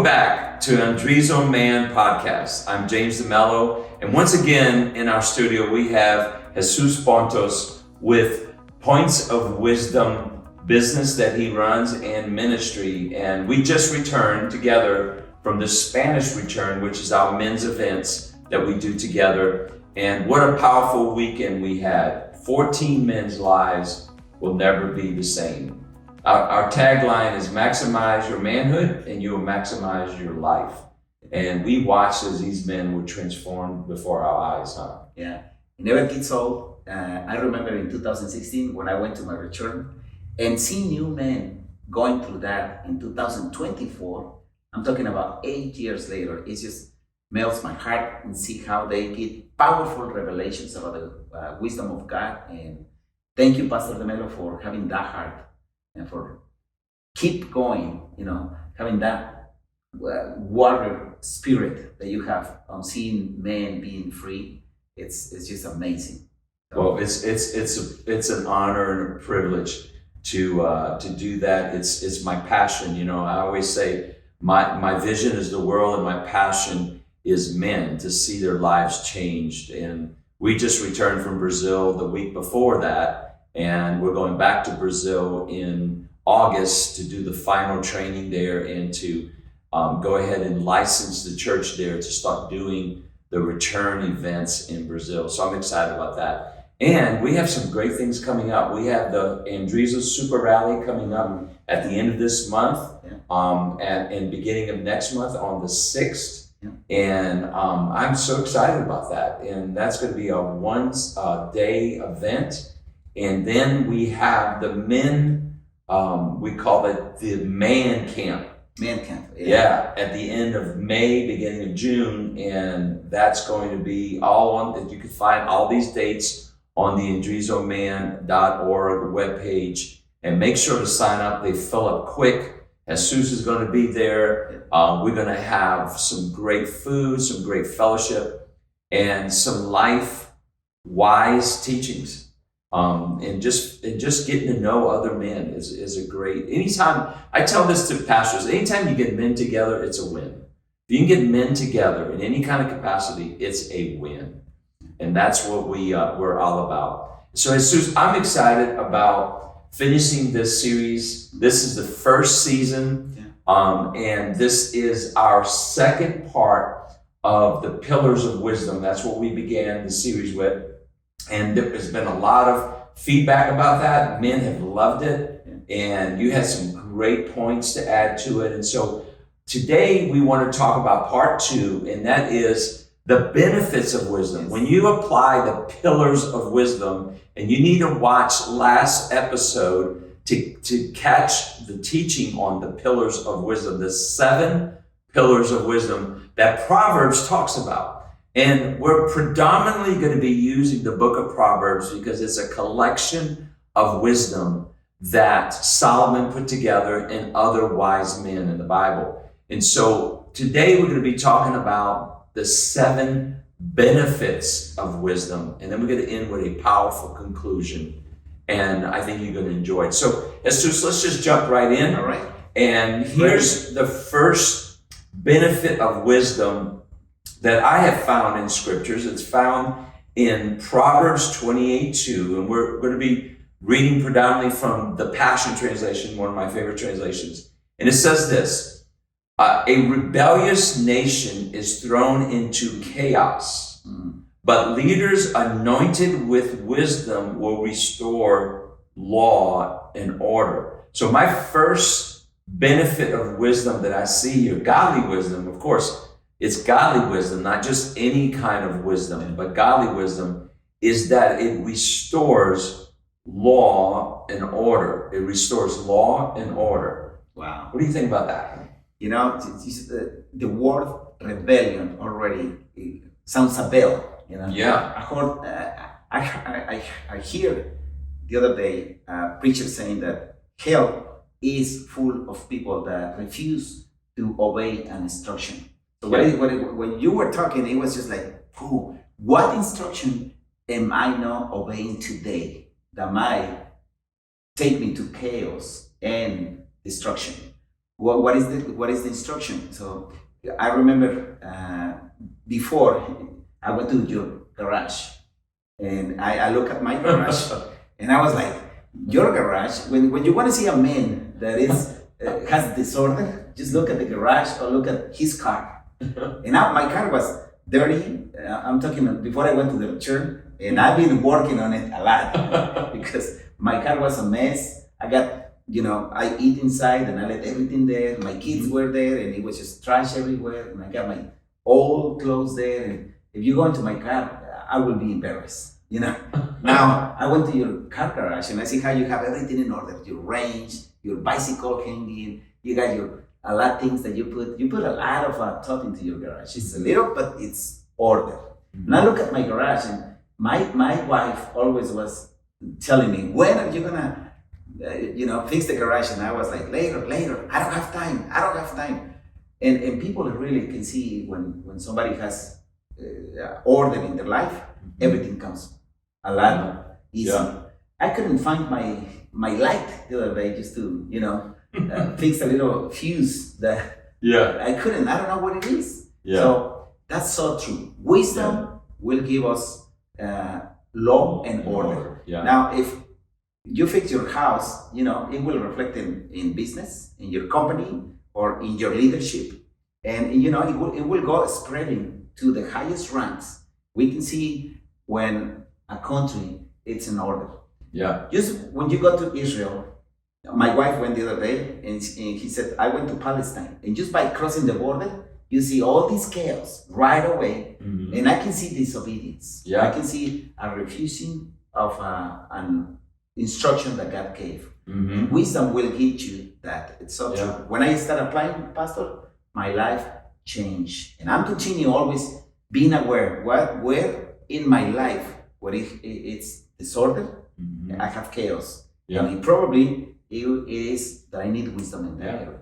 back to Andrezo Man Podcast. I'm James DeMelo, and once again in our studio we have Jesus Pontos with Points of Wisdom business that he runs and ministry. And we just returned together from the Spanish return, which is our men's events that we do together. And what a powerful weekend we had. 14 men's lives will never be the same. Our tagline is maximize your manhood and you will maximize your life. And we watched as these men were transformed before our eyes, huh? Yeah, it never gets old. I remember in 2016 when I went to my return and seeing new men going through that in 2024, I'm talking about 8 years later, it just melts my heart and see how they get powerful revelations about the wisdom of God. And thank you, Pastor DeMelo, for having that heart and for keep going, having that warrior spirit that you have on seeing men being free. It's just amazing. Well, it's an honor and a privilege to do that. It's my passion. I always say my vision is the world and my passion is men, to see their lives changed. And we just returned from Brazil the week before that, and we're going back to Brazil in August to do the final training there and to go ahead and license the church there to start doing the return events in Brazil. So I'm excited about that. And we have some great things coming up. We have the Andrezo Super Rally coming up at the end of this month, and beginning of next month on the 6th. And I'm so excited about that. And that's going to be a one-day event. And then we have the men, we call it the Man Camp. Man Camp. Yeah, at the end of May, beginning of June. And that's going to be all on, you can find all these dates on the andrezoman.org webpage. And make sure to sign up. They fill up quick. Jesus is going to be there. We're going to have some great food, some great fellowship, and some life-wise teachings. And just getting to know other men is a great. Anytime I tell this to pastors, anytime you get men together, it's a win. If you can get men together in any kind of capacity, it's a win, and that's what we're all about. So, Jesus, I'm excited about finishing this series. This is the first season, and this is our second part of the Pillars of Wisdom. That's what we began the series with. And there's been a lot of feedback about that. Men have loved it, and you had some great points to add to it. And so today we want to talk about part 2, and that is the benefits of wisdom. When you apply the pillars of wisdom, and you need to watch last episode to catch the teaching on the pillars of wisdom, the 7 pillars of wisdom that Proverbs talks about. And we're predominantly going to be using the book of Proverbs because it's a collection of wisdom that Solomon put together and other wise men in the Bible. And so today we're going to be talking about the 7 benefits of wisdom. And then we're going to end with a powerful conclusion. And I think you're going to enjoy it. So let's just jump right in. All right. And here's the first benefit of wisdom that I have found in scriptures. It's found in Proverbs 28:2, and we're going to be reading predominantly from the Passion Translation, one of my favorite translations. And it says this: a rebellious nation is thrown into chaos, but leaders anointed with wisdom will restore law and order. So my first benefit of wisdom that I see here, godly wisdom, of course, it's godly wisdom, not just any kind of wisdom, but godly wisdom, is that it restores law and order. It restores law and order. Wow. What do you think about that? The word rebellion already sounds a bell. Yeah. I hear the other day a preacher saying that hell is full of people that refuse to obey an instruction. So when you were talking, it was just like, what instruction am I not obeying today that might take me to chaos and destruction? what is the instruction? So I remember before I went to your garage, and I look at my garage, and I was like, your garage. When you want to see a man that is has disorder, just look at the garage or look at his car. And now my car was dirty. I'm talking before I went to the return, and I've been working on it a lot because my car was a mess. I got, I eat inside and I let everything there. My kids were there, and it was just trash everywhere. And I got my old clothes there. And if you go into my car, I will be embarrassed. Now I went to your car garage and I see how you have everything in order. Your range, your bicycle hanging. You got a lot of things that you put a lot of thought into your garage. It's a little, but it's order. And I look at my garage, and my wife always was telling me, when are you gonna fix the garage? And I was like, later, I don't have time. And people really can see when somebody has order in their life, everything comes a lot easier. Yeah. I couldn't find my light the other day just to fix a little fuse that I couldn't. I don't know what it is. Yeah. So that's so true. Wisdom will give us law and order. Yeah. Now, if you fix your house, it will reflect in business, in your company, or in your leadership, and it will go spreading to the highest ranks. We can see when a country it's in order. Yeah. Just when you go to Israel, my wife went the other day, and he said, I went to Palestine, and just by crossing the border, you see all this chaos right away, and I can see disobedience. Yeah. I can see a refusing of an instruction that God gave. Wisdom will teach you that. It's so true. When I started applying, Pastor, my life changed, and I'm continue always being aware where in my life where it's disorder, I have chaos, and it is that I need wisdom in that area.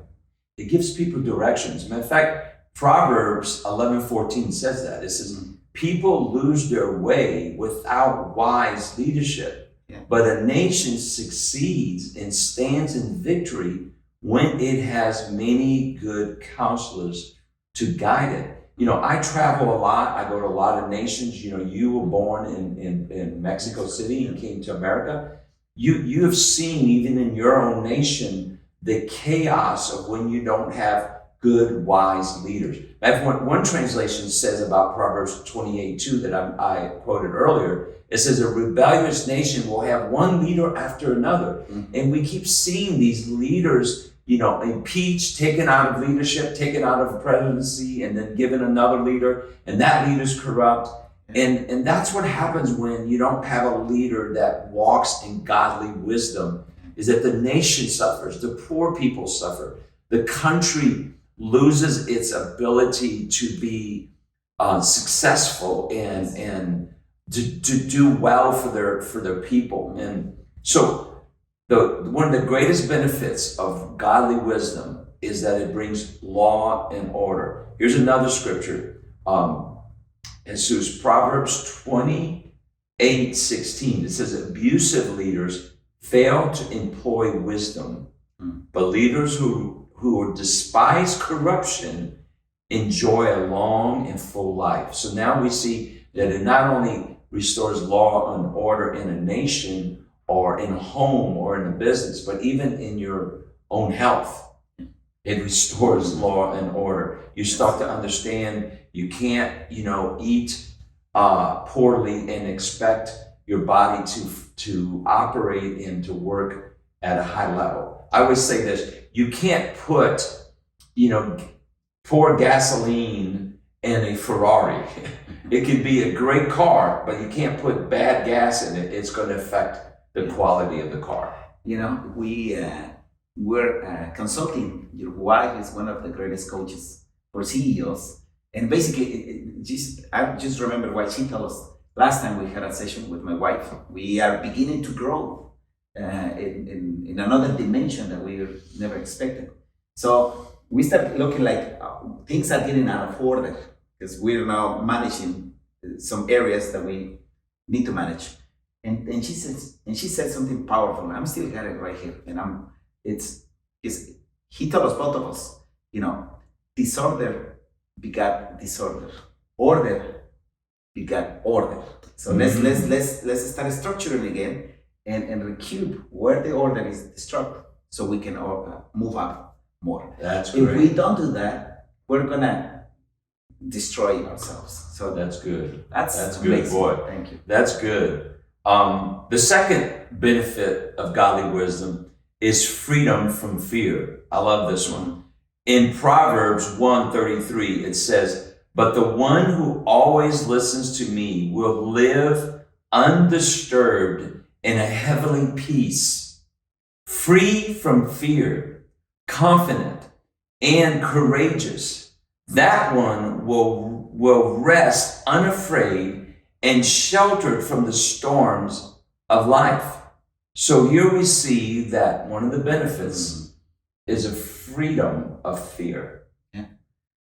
It gives people directions. Matter of fact, Proverbs 11:14 says that. It says, people lose their way without wise leadership, but a nation succeeds and stands in victory when it has many good counselors to guide it. I travel a lot. I go to a lot of nations. You were born in Mexico City and came to America. You have seen, even in your own nation, the chaos of when you don't have good, wise leaders. One translation says about Proverbs 28:2 that I quoted earlier. It says, a rebellious nation will have one leader after another. And we keep seeing these leaders, impeached, taken out of leadership, taken out of presidency, and then given another leader, and that leader's corrupt. And that's what happens when you don't have a leader that walks in godly wisdom, is that the nation suffers, the poor people suffer, the country loses its ability to be successful and to do well for their people. And so one of the greatest benefits of godly wisdom is that it brings law and order. Here's another scripture. Jesus, Proverbs 28:16. It says, abusive leaders fail to employ wisdom, but leaders who despise corruption enjoy a long and full life. So now we see that it not only restores law and order in a nation or in a home or in a business, but even in your own health. It restores law and order. You start to understand you can't, eat poorly and expect your body to operate and to work at a high level. I always say this: you can't put, pour gasoline in a Ferrari. It can be a great car, but you can't put bad gas in it. It's going to affect the quality of the car. We're consulting. Your wife is one of the greatest coaches for CEOs. And basically, I just remember what she told us last time we had a session with my wife. We are beginning to grow in another dimension that we never expected. So we start looking like things are getting out of order because we're now managing some areas that we need to manage. And she said something powerful. I'm still got it right here, and it's he told us, both of us, disorder begat disorder, order begat order. So let's start structuring again and recube where the order is destroyed, so we can move up more. That's great. If we don't do that, we're gonna destroy ourselves. So that's good. That's good, amazing. boy. Thank you. That's good. The second benefit of godly wisdom is freedom from fear. I love this one. In Proverbs 1:33, it says, "But the one who always listens to me will live undisturbed in a heavenly peace, free from fear, confident and courageous. That one will rest unafraid and sheltered from the storms of life." So here we see that one of the benefits is a freedom of fear. Yeah.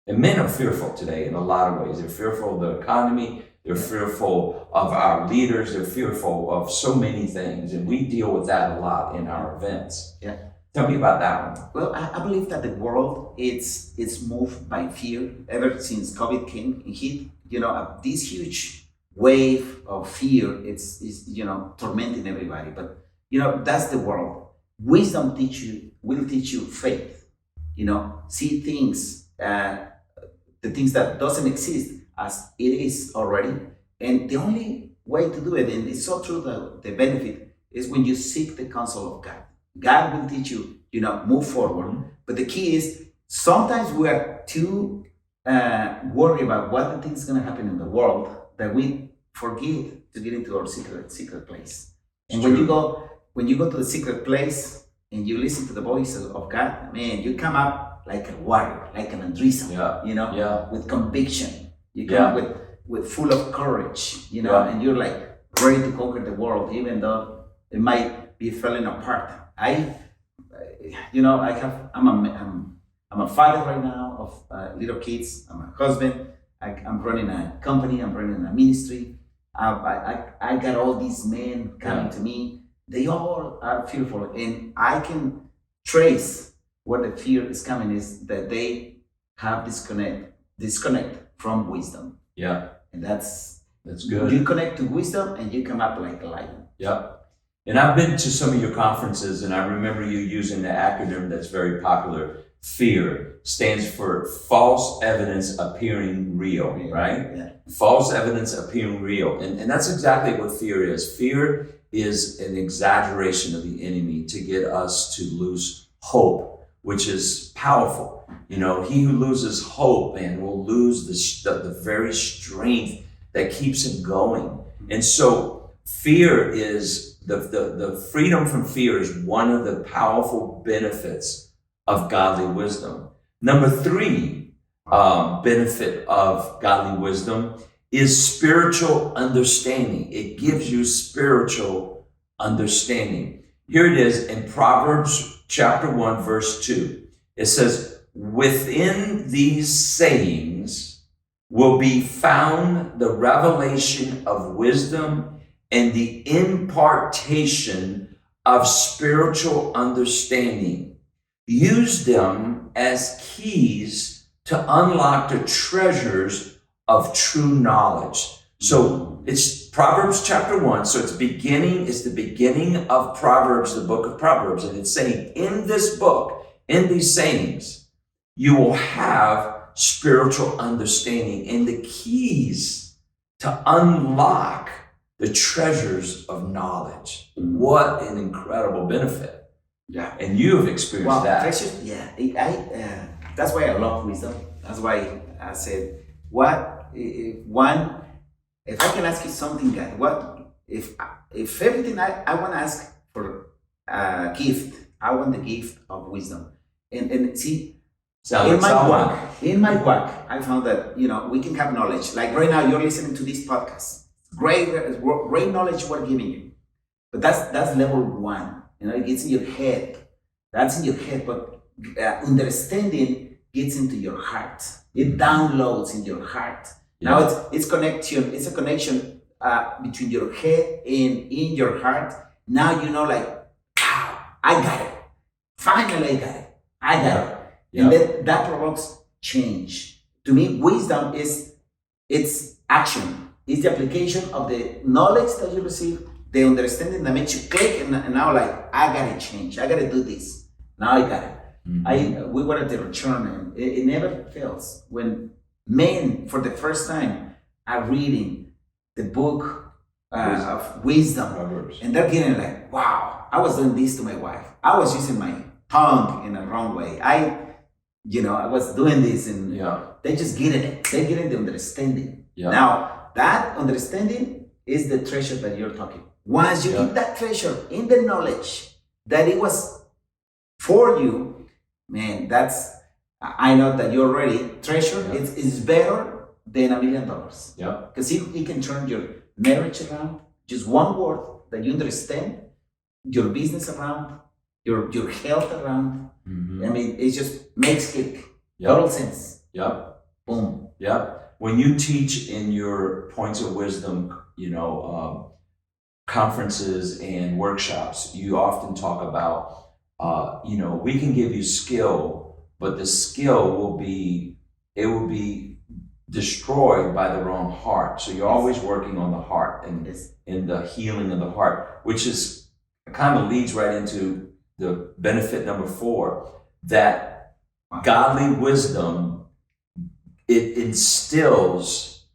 And men are fearful today in a lot of ways. They're fearful of the economy. They're fearful of our leaders. They're fearful of so many things. And we deal with that a lot in our events. Yeah. Tell me about that one. Well, I believe that the world it's moved by fear ever since COVID came and hit. This huge wave of fear. It's tormenting everybody. But that's the world. Wisdom will teach you faith. See things, the things that doesn't exist as it is already. And the only way to do it, and it's so true, the benefit is when you seek the counsel of God. God will teach you, move forward. But the key is sometimes we are too worried about what the things going to happen in the world that we forget to get into our secret place. And when you go to the secret place and you listen to the voice of God, man, you come up like a warrior, like an Andresa, with conviction. You come up with full of courage, and you're like ready to conquer the world, even though it might be falling apart. I'm a father right now of little kids. I'm a husband. I'm running a company. I'm running a ministry. I got all these men coming to me. They all are fearful, and I can trace where the fear is coming is that they have disconnect from wisdom. Yeah. And that's good. You connect to wisdom and you come up like a lion. Yeah. And I've been to some of your conferences, and I remember you using the acronym that's very popular. FEAR stands for false evidence appearing real, right? Yeah. False evidence appearing real. And that's exactly what fear is. Fear is an exaggeration of the enemy to get us to lose hope, which is powerful. He who loses hope and will lose the very strength that keeps him going. And so fear is the freedom from fear is one of the powerful benefits of godly wisdom. Number 3 benefit of godly wisdom is spiritual understanding. It gives you spiritual understanding. Here it is in Proverbs chapter 1, verse 2. It says, "Within these sayings will be found the revelation of wisdom and the impartation of spiritual understanding. Use them as keys to unlock the treasures of true knowledge." So it's Proverbs chapter 1. So it's the beginning of Proverbs, the book of Proverbs. And it's saying in this book, in these sayings, you will have spiritual understanding and the keys to unlock the treasures of knowledge. What an incredible benefit. Yeah. And you have experienced that. Precious, yeah. That's why I love wisdom. That's why I said, if I can ask you something, God, what if everything I want to ask for a gift, I want the gift of wisdom. And see, in my work, I found that we can have knowledge. Like right now, you're listening to this podcast. Great knowledge we're giving you. But that's level 1. It gets in your head. That's in your head, but understanding gets into your heart. It downloads in your heart. Yeah. Now it's connection. It's a connection between your head and in your heart. Now like, wow, I got it. Finally, I got it. I got it. And then that provokes change. To me, wisdom is it's action. It's the application of the knowledge that you receive, the understanding that makes you click, and now like I gotta change. I gotta do this. Now I got it. We were at the return, and it never fails when men for the first time are reading the book of wisdom, Proverbs. and they're getting like, wow, I was doing this to my wife. I was using my tongue in a wrong way. I was doing this, and they just get it. They get the understanding. Now that understanding is the treasure that you're talking. Once you get that treasure in the knowledge that it was for you, man, I know that you already treasure. It's better than $1 million. Because it can turn your marriage around. Just one word that you understand, your business around, your health around. I mean, it just makes total sense. Boom. When you teach in your points of wisdom, conferences and workshops, you often talk about, we can give you skill, but the skill will be destroyed by the wrong heart. So you're always working on the heart and in the healing of the heart, which is kind of leads right into the benefit number 4, that godly wisdom, it instills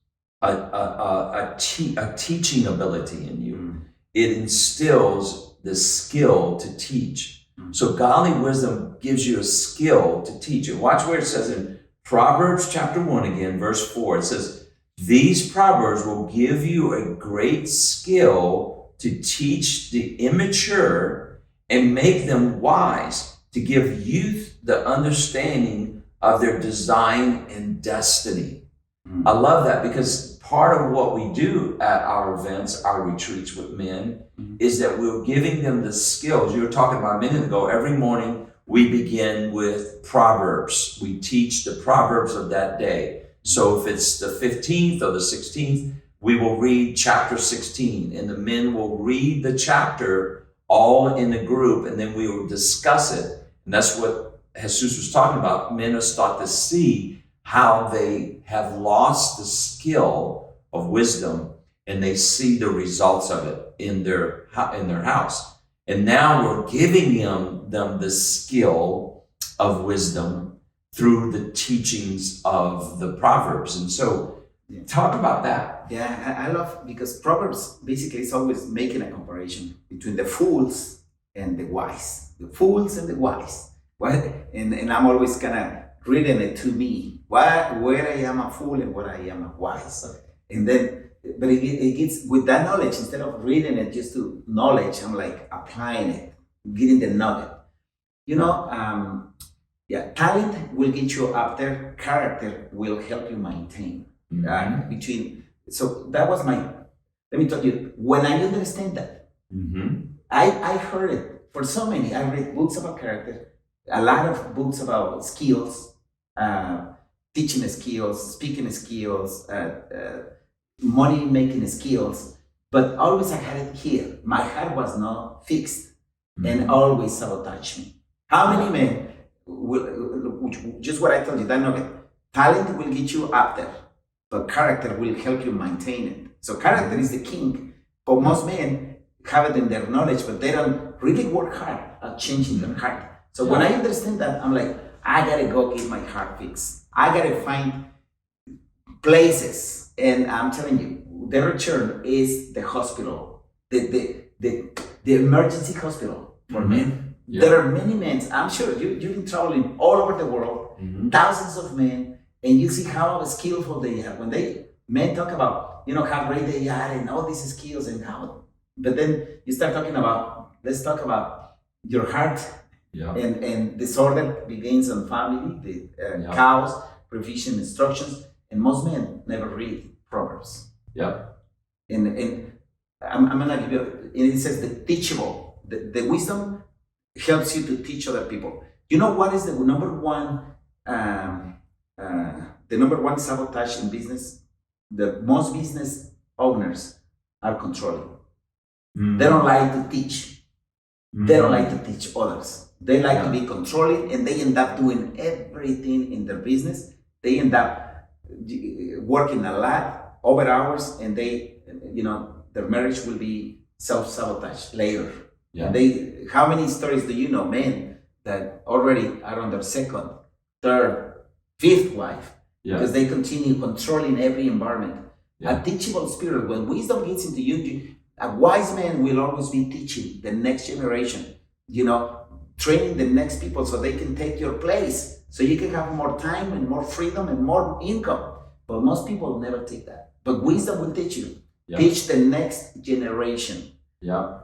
a teaching ability in you. It instills the skill to teach. So godly wisdom gives you a skill to teach. And watch where it says in Proverbs chapter 1 again, verse 4, it says, these proverbs will give you a great skill to teach the immature and make them wise, to give youth the understanding of their design and destiny. I love that, because part of what we do at our events, our retreats with men, is that we're giving them the skills. You were talking about a minute ago, every morning we begin with Proverbs. We teach the Proverbs of that day. So if it's the 15th or the 16th, we will read chapter 16, and the men will read the chapter all in the group, and then we will discuss it. And that's what Jesus was talking about. Men are starting to see how they have lost the skill of wisdom, and they see the results of it in their house. And now we're giving them the skill of wisdom through the teachings of the Proverbs. And so talk about that. Yeah, I love, because Proverbs basically is always making a comparison between the fools and the wise. The fools and the wise. And I'm always kind of reading it to me, where I am a fool and where I am a wise. And then, but it gets, with that knowledge, instead of reading it just to knowledge, I'm like applying it, getting the nugget. Talent will get you up there. Character will help you maintain. So that was let me tell you, when I understand that, I heard it for so many. I read books about character, a lot of books about skills, teaching skills, speaking skills, money making skills, but always I had it here. My heart was not fixed and always sabotaged me. How many men just what I told you, that nugget, talent will get you up there, but character will help you maintain it. So character is the king, but most men have it in their knowledge, but they don't really work hard at changing their heart. So when I understand that, I'm like, I gotta go get my heart fixed. I gotta find places, and I'm telling you, the return is the hospital, the emergency hospital for men. There are many men. I'm sure you've been traveling all over the world, thousands of men, and you see how skillful they are. When men talk about, how great they are and all these skills and how, but then you start talking about, let's talk about your heart. And disorder begins on family, the cows, provision, instructions, and most men never read Proverbs. And I'm gonna give you, it says the teachable, the wisdom helps you to teach other people. You know what is the number one sabotage in business? The most business owners are controlling. They don't like to teach. They don't like to teach others. They like to be controlling, and they end up doing everything in their business. They end up working a lot over hours, and their marriage will be self-sabotage later. Yeah. And how many stories do you know, men, that already are on their second, third, fifth wife, because they continue controlling every environment. A teachable spirit, when wisdom gets into you, a wise man will always be teaching the next generation, training the next people so they can take your place, so you can have more time and more freedom and more income. But most people never take that. But wisdom will teach you. Teach the next generation. Yeah.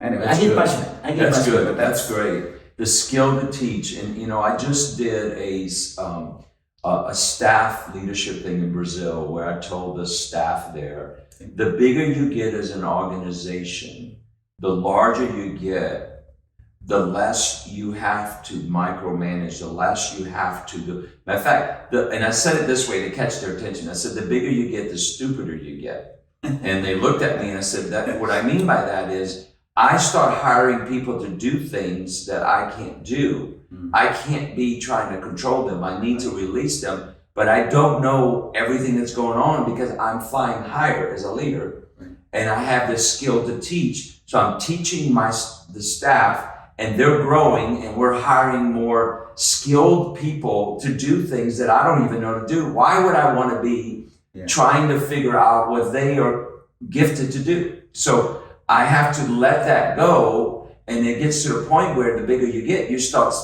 Anyway, I get passionate. That's good. That's great. The skill to teach. And, I just did a staff leadership thing in Brazil where I told the staff there, the bigger you get as an organization, the larger you get, the less you have to micromanage, the less you have to do. Matter of fact, and I said it this way to catch their attention. I said, the bigger you get, the stupider you get. And they looked at me and I said, what I mean by that is, I start hiring people to do things that I can't do. I can't be trying to control them. I need to release them, but I don't know everything that's going on because I'm flying higher as a leader, and I have this skill to teach. So I'm teaching the staff, and they're growing, and we're hiring more skilled people to do things that I don't even know to do. Why would I want to be trying to figure out what they are gifted to do? So I have to let that go. And it gets to the point where the bigger you get,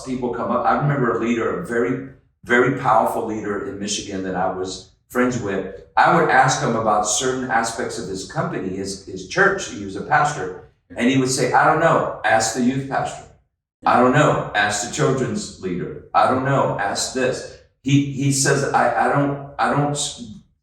people come up. I remember a leader, a very, very powerful leader in Michigan that I was friends with. I would ask him about certain aspects of his company, his church. He was a pastor. And he would say, I don't know, ask the youth pastor. I don't know, ask the children's leader. I don't know, ask this. He says, I don't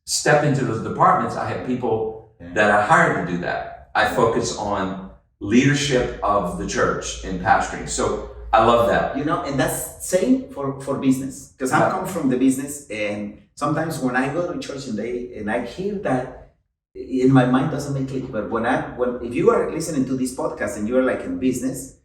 step into those departments. I have people that are hired to do that. I focus on leadership of the church and pastoring. So I love that. And that's same for business. Because I come from the business, and sometimes when I go to church and I hear that, in my mind doesn't make click. But if you are listening to this podcast and you are like in business,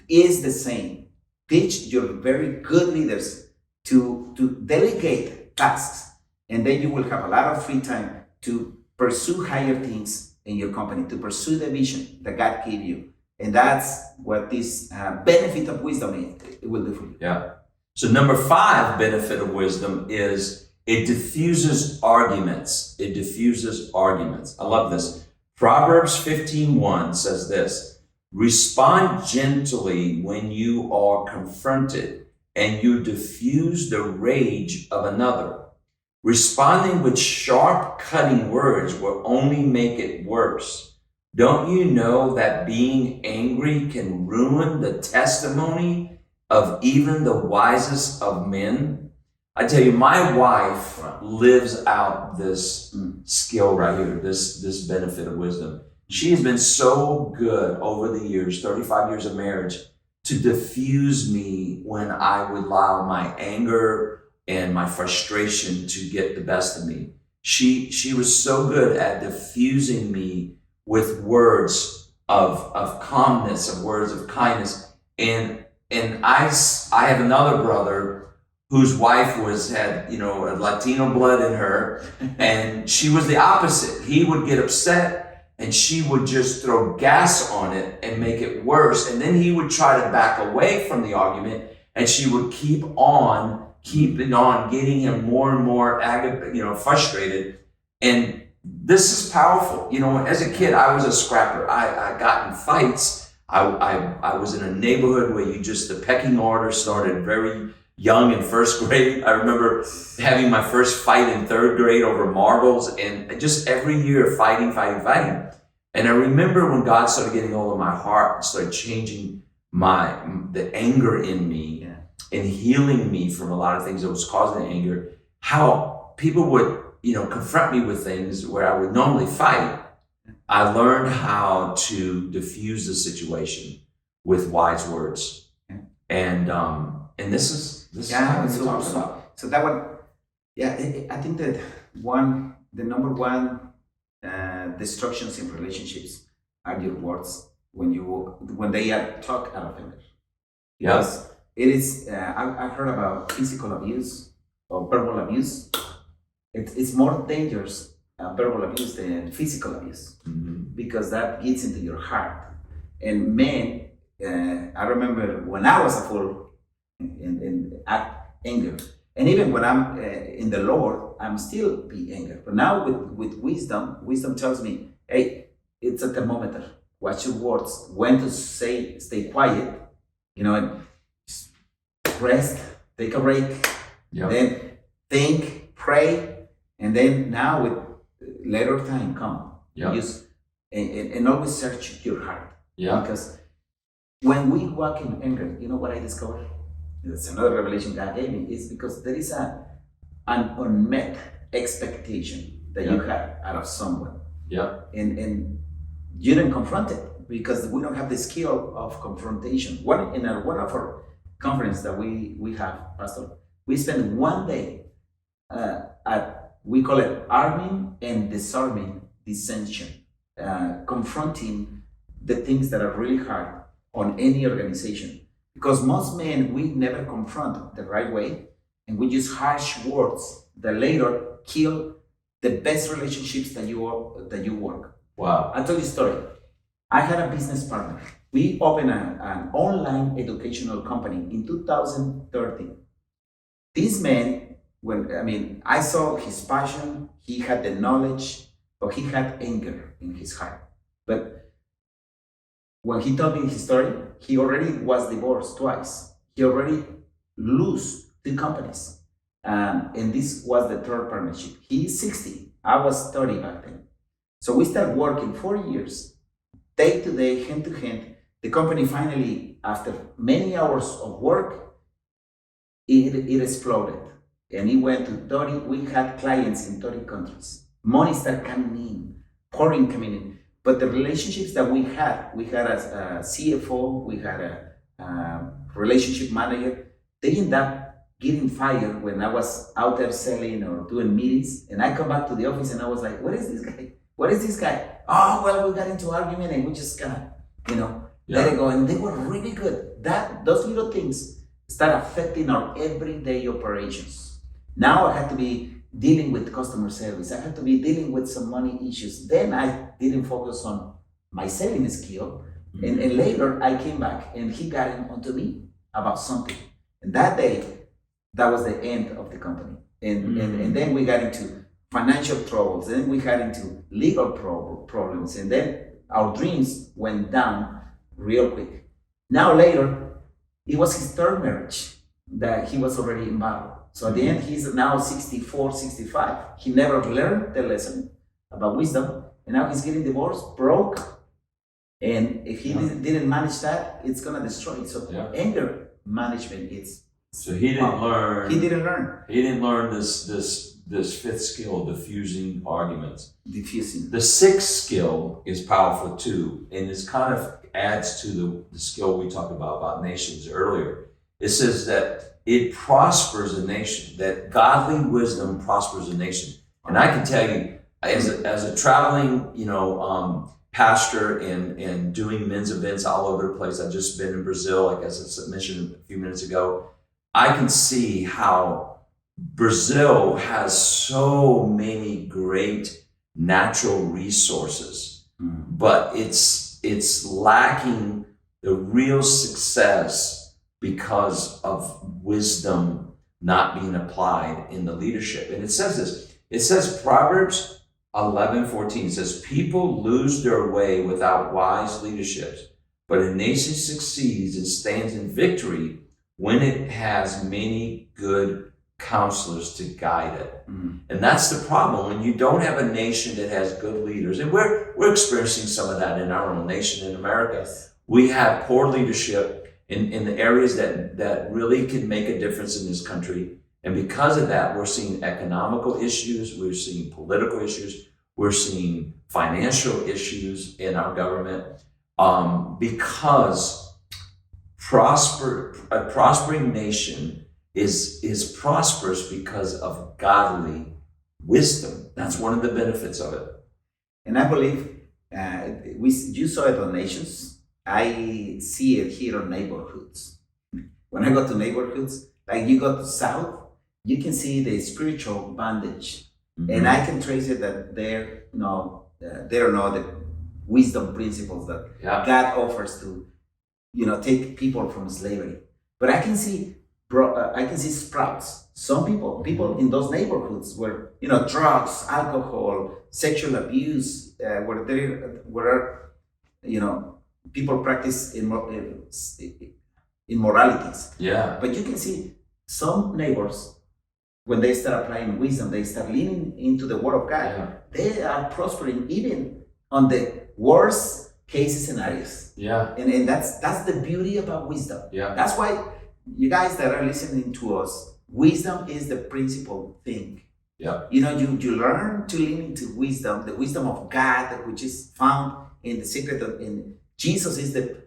is the same. Teach your very good leaders to delegate tasks, and then you will have a lot of free time to pursue higher things in your company, to pursue the vision that God gave you. And that's what this benefit of wisdom it will do for you. Yeah. So number 5 benefit of wisdom is it diffuses arguments. It diffuses arguments. I love this. Proverbs 15:1 says this: respond gently when you are confronted, and you diffuse the rage of another. Responding with sharp, cutting words will only make it worse. Don't you know that being angry can ruin the testimony of even the wisest of men? I tell you, my wife lives out this skill right here, this benefit of wisdom. She has been so good over the years, 35 years of marriage, to diffuse me when I would allow my anger and my frustration to get the best of me. She was so good at diffusing me with words of calmness, of words of kindness. And I have another brother whose wife had a Latino blood in her, and she was the opposite. He would get upset, and she would just throw gas on it and make it worse. And then he would try to back away from the argument, and she would keep on getting him more and more frustrated. And this is powerful. As a kid, I was a scrapper. I got in fights. I was in a neighborhood where the pecking order started very young in first grade. I remember having my first fight in third grade over marbles, and just every year fighting. And I remember when God started getting hold of my heart and started changing the anger in me, and healing me from a lot of things that was causing the anger, how people would, confront me with things where I would normally fight. I learned how to diffuse the situation with wise words. And this is how we talk about. So that one, I think that the number one destructions in relationships are your words when they are talked out of anger. Yeah. because it is. I've heard about physical abuse or verbal abuse. It's more dangerous verbal abuse than physical abuse Mm-hmm. because that gets into your heart. And men, I remember when I was a fool in act anger, and even when I'm in the Lord, I'm still be anger. But now with wisdom, wisdom tells me, hey, it's a thermometer. Watch your words. When to say, stay quiet, and just rest, take a break, Yeah. then think, pray, and then now with later time come. Yeah. Use and always search your heart. Yeah. Because when we walk in anger, you know what I discovered? That's another revelation God gave me. Is because there is an unmet expectation that you had out of someone. Yeah. And you didn't confront it because we don't have the skill of confrontation. One of our conference that we have, Pastor, we spend one day at, we call it arming and disarming dissension, confronting the things that are really hard on any organization. Because most men, we never confront the right way, and we use harsh words that later kill the best relationships that you work. Wow. I'll tell you a story. I had a business partner. We opened an online educational company in 2013. This man, I saw his passion, he had the knowledge, but he had anger in his heart. But when he told me his story, he already was divorced twice. He already lost 2 companies. And this was the third partnership. He's 60. I was 30 back then. So we started working 4 years, day to day, hand to hand. The company finally, after many hours of work, it exploded. And it went to 30, we had clients in 30 countries. Money started coming in, pouring coming in. But the relationships that we had a CFO, we had a relationship manager. They ended up getting fired when I was out there selling or doing meetings. And I come back to the office and I was like, what is this guy? What is this guy? Oh, well, we got into argument and we just kind of, let it go. And they were really good. Those little things start affecting our everyday operations. Now I had to be dealing with customer service. I had to be dealing with some money issues. Then I didn't focus on my selling skill. Mm-hmm. And later I came back and he got in onto me about something. And that day, that was the end of the company. And then we got into financial troubles. Then we got into legal problems. And then our dreams went down real quick. Now later, it was his third marriage that he was already in battle. So at the end, he's now 64, 65. He never learned the lesson about wisdom. And now he's getting divorced, broke. And if he didn't manage that, it's going to destroy it. So anger management, so he didn't learn. He didn't learn. He didn't learn this fifth skill, diffusing arguments. Diffusing. The sixth skill is powerful too, and it kind of adds to the skill we talked about nations earlier. It says that it prospers a nation, that godly wisdom prospers a nation. And I can tell you, as a traveling, pastor and doing men's events all over the place. I've just been in Brazil, like as I mentioned a few minutes ago. I can see how Brazil has so many great natural resources, but it's lacking the real success because of wisdom not being applied in the leadership. And it says this. It says Proverbs 11:14 says, people lose their way without wise leadership, but a nation succeeds and stands in victory when it has many good counselors to guide it. And that's the problem. When you don't have a nation that has good leaders, and we're experiencing some of that in our own nation in America. We have poor leadership in the areas that really can make a difference in this country. And because of that, we're seeing economical issues, we're seeing political issues, we're seeing financial issues in our government, because a prospering nation is prosperous because of godly wisdom. That's one of the benefits of it. And I believe you saw it on nations. I see it here on neighborhoods. when I go to neighborhoods, like you go to South, you can see the spiritual bondage. And I can trace it that there are no the wisdom principles that God offers to, take people from slavery. But I can see, I can see sprouts. Some people in those neighborhoods where drugs, alcohol, sexual abuse, where people practice immoralities. Yeah. But you can see some neighbors, when they start applying wisdom, they start leaning into the Word of God. Yeah. They are prospering even on the worst case scenarios. Yeah. And that's the beauty about wisdom. Yeah. That's why you guys that are listening to us, wisdom is the principal thing. Yeah. You learn to lean into wisdom, the wisdom of God, which is found in the secret of in Jesus is the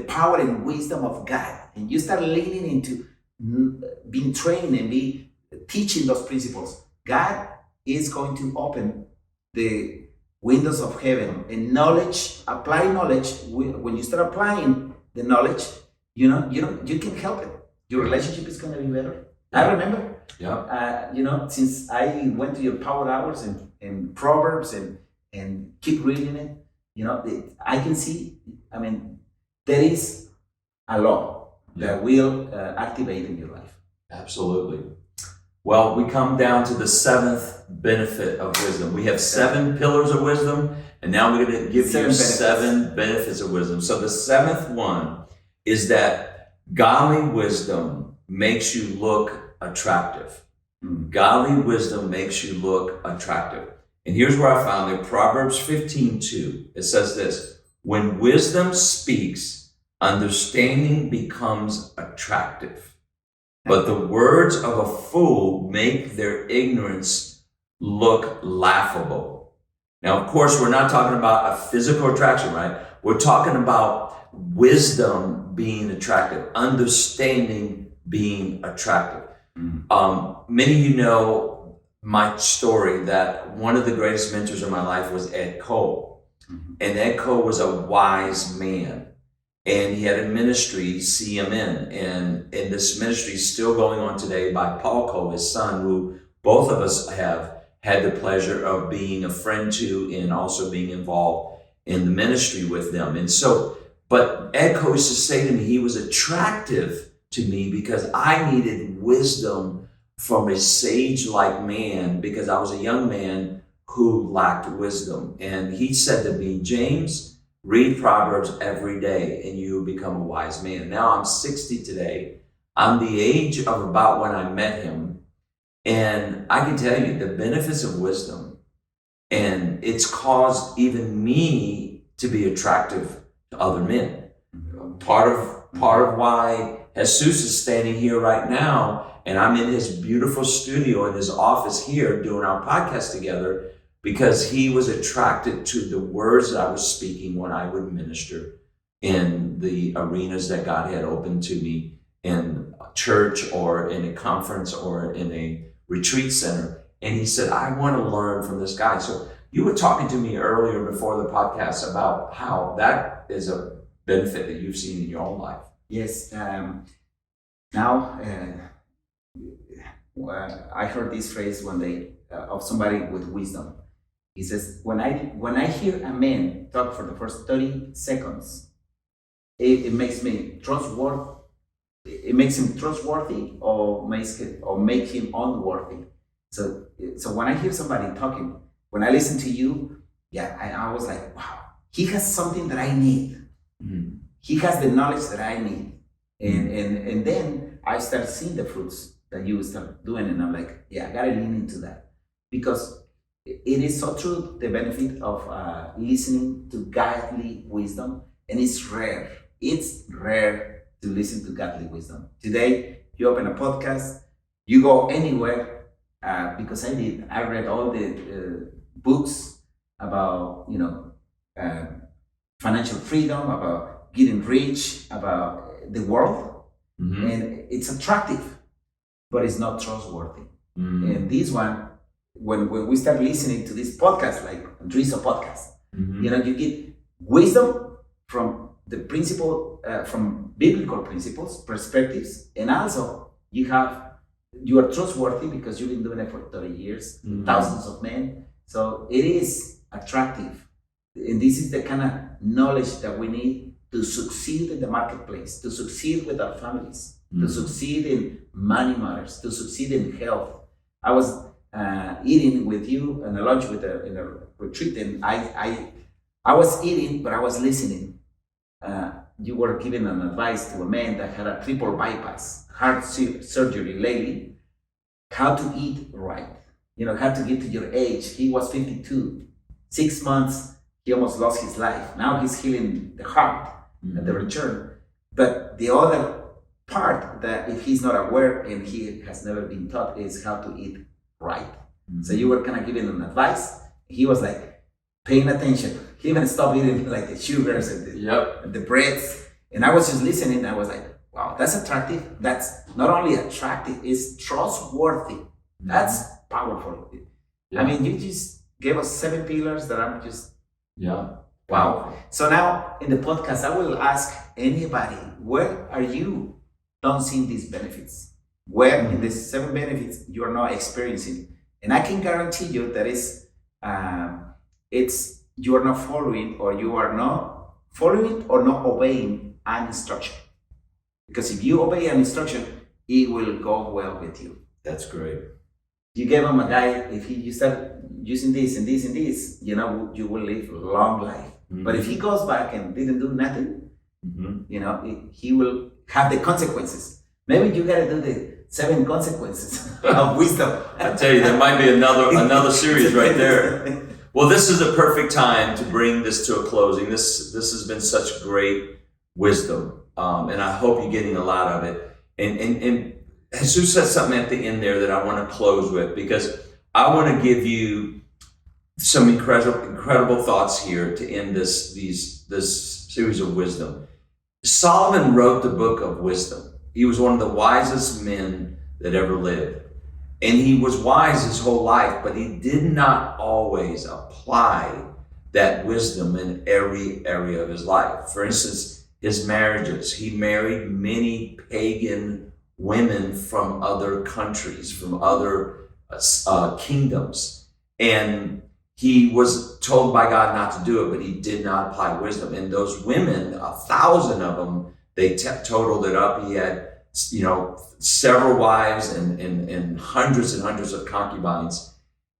power and wisdom of God. And you start leaning into being trained and be teaching those principles. God is going to open the windows of heaven and apply knowledge. When you start applying the knowledge, you can help it. Your relationship is going to be better. I remember, since I went to your power hours and Proverbs and keep reading it, I can see, there is a law that will activate in your life. Absolutely. Well, we come down to the seventh benefit of wisdom. We have 7 pillars of wisdom, and now we're going to give you 7 benefits of wisdom. So the 7th one is that godly wisdom makes you look attractive. Godly wisdom makes you look attractive. And here's where I found it. Proverbs 15:2. It says this: when wisdom speaks, understanding becomes attractive, but the words of a fool make their ignorance look laughable. Now, of course, we're not talking about a physical attraction, right? We're talking about wisdom being attractive, understanding being attractive. Many of you know my story that one of the greatest mentors of my life was Ed Cole. And Ed Cole was a wise man. And he had a ministry, CMN, and this ministry is still going on today by Paul Cole, his son, who both of us have had the pleasure of being a friend to and also being involved in the ministry with them. And so, but Ed Cole used to say to me, he was attractive to me because I needed wisdom from a sage-like man because I was a young man who lacked wisdom. And he said to me, James, read Proverbs every day and you will become a wise man. Now I'm 60 today. I'm the age of about when I met him. And I can tell you the benefits of wisdom, and it's caused even me to be attractive to other men. Part of why Jesus is standing here right now, and I'm in his beautiful studio in his office here doing our podcast together, because he was attracted to the words that I was speaking when I would minister in the arenas that God had opened to me in a church or in a conference or in a retreat center. And he said, I want to learn from this guy. So you were talking to me earlier before the podcast about how that is a benefit that you've seen in your own life. Yes. Now, I heard this phrase one day of somebody with wisdom. He says, when I hear a man talk for the first 30 seconds, it makes me trustworthy. It makes him trustworthy or make him unworthy. So when I hear somebody talking, when I listen to you, I was like, wow, he has something that I need. Mm-hmm. He has the knowledge that I need. And then I start seeing the fruits that you start doing, and I'm like, I gotta lean into that. Because it is so true, the benefit of listening to godly wisdom, and it's rare. It's rare to listen to godly wisdom. Today, you open a podcast, you go anywhere, because I read all the books about, financial freedom, about getting rich, about the world, and it's attractive, but it's not trustworthy. And this one, when we start listening to this podcast, like Andresa podcast, you get wisdom from the principle from biblical principles, perspectives, and also you are trustworthy because you've been doing it for 30 years, thousands of men. So it is attractive. And this is the kind of knowledge that we need to succeed in the marketplace, to succeed with our families, to succeed in money matters, to succeed in health. I was eating with you in a lunch in a retreat, and I was eating, but I was listening. You were giving an advice to a man that had a triple bypass, heart surgery lately, how to eat right. How to get to your age. He was 52. 6 months, he almost lost his life. Now he's healing the heart and the return. But the other part that if he's not aware and he has never been taught is how to eat right. So you were kind of giving him advice. He was like paying attention. He even stopped eating like the sugars and the breads. And I was just listening. I was like, wow, that's attractive. That's not only attractive, it's trustworthy. That's powerful. I mean, you just gave us 7 pillars that I'm just, wow. So now in the podcast, I will ask anybody, where are you don't see these benefits? Where in these 7 benefits you are not experiencing? And I can guarantee you that you are not following or not obeying an instruction. Because if you obey an instruction, it will go well with you. That's great. You gave him a guy, if you start using this and this and this, you will live a long life. But if he goes back and didn't do nothing, he will have the consequences. Maybe you gotta do the 7 consequences of wisdom. I tell you, there might be another series right there. Well, this is a perfect time to bring this to a closing. This has been such great wisdom, and I hope you're getting a lot of it. And Jesus said something at the end there that I want to close with, because I want to give you some incredible thoughts here to end this series of wisdom. Solomon wrote the book of wisdom. He was one of the wisest men that ever lived. And he was wise his whole life, but he did not always apply that wisdom in every area of his life. For instance, his marriages. He married many pagan women from other countries, from other kingdoms. And he was told by God not to do it, but he did not apply wisdom. And those women, 1,000 of them, they totaled it up. He had, several wives and hundreds of concubines.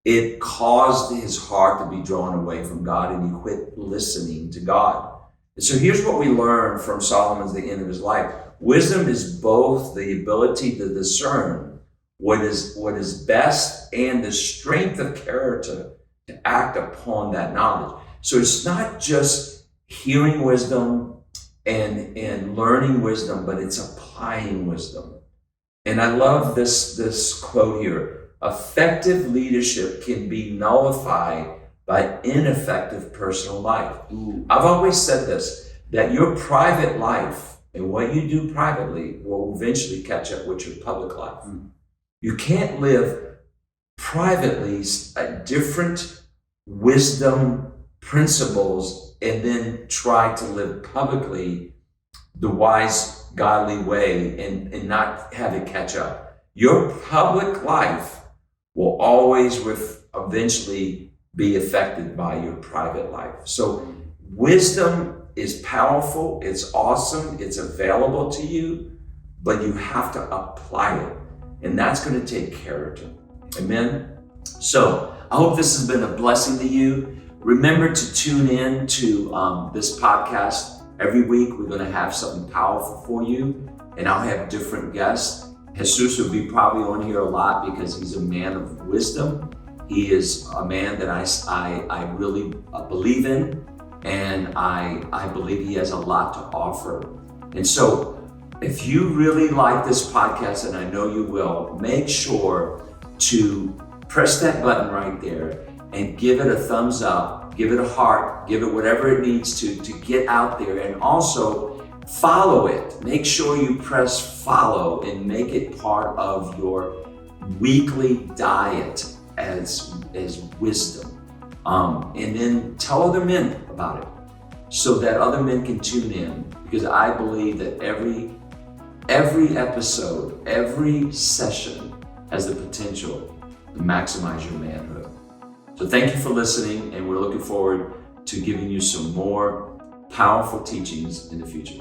It caused his heart to be drawn away from God, and he quit listening to God. And so here's what we learn from Solomon at the end of his life. Wisdom is both the ability to discern what is best and the strength of character to act upon that knowledge. So it's not just hearing wisdom and learning wisdom, but it's applying wisdom. And I love this quote here. Effective leadership can be nullified by ineffective personal life. I've always said this, that your private life and what you do privately will eventually catch up with your public life. You can't live privately different wisdom principles and then try to live publicly the wise, godly way and not have it catch up. Your public life will always eventually be affected by your private life. So wisdom is powerful, it's awesome, it's available to you, but you have to apply it. And that's going to take character. Amen? So I hope this has been a blessing to you. Remember to tune in to this podcast. Every week we're going to have something powerful for you, and I'll have different guests. Jesus will be probably on here a lot because he's a man of wisdom. He is a man that I really believe in, and I believe he has a lot to offer. And so if you really like this podcast, and I know you will, make sure to press that button right there and give it a thumbs up, give it a heart, give it whatever it needs to get out there. And also follow it. Make sure you press follow and make it part of your weekly diet as wisdom. And then tell other men about it. so that other men can tune in, because I believe that every episode, every session has the potential to maximize your manhood. So thank you for listening, and we're looking forward to giving you some more powerful teachings in the future.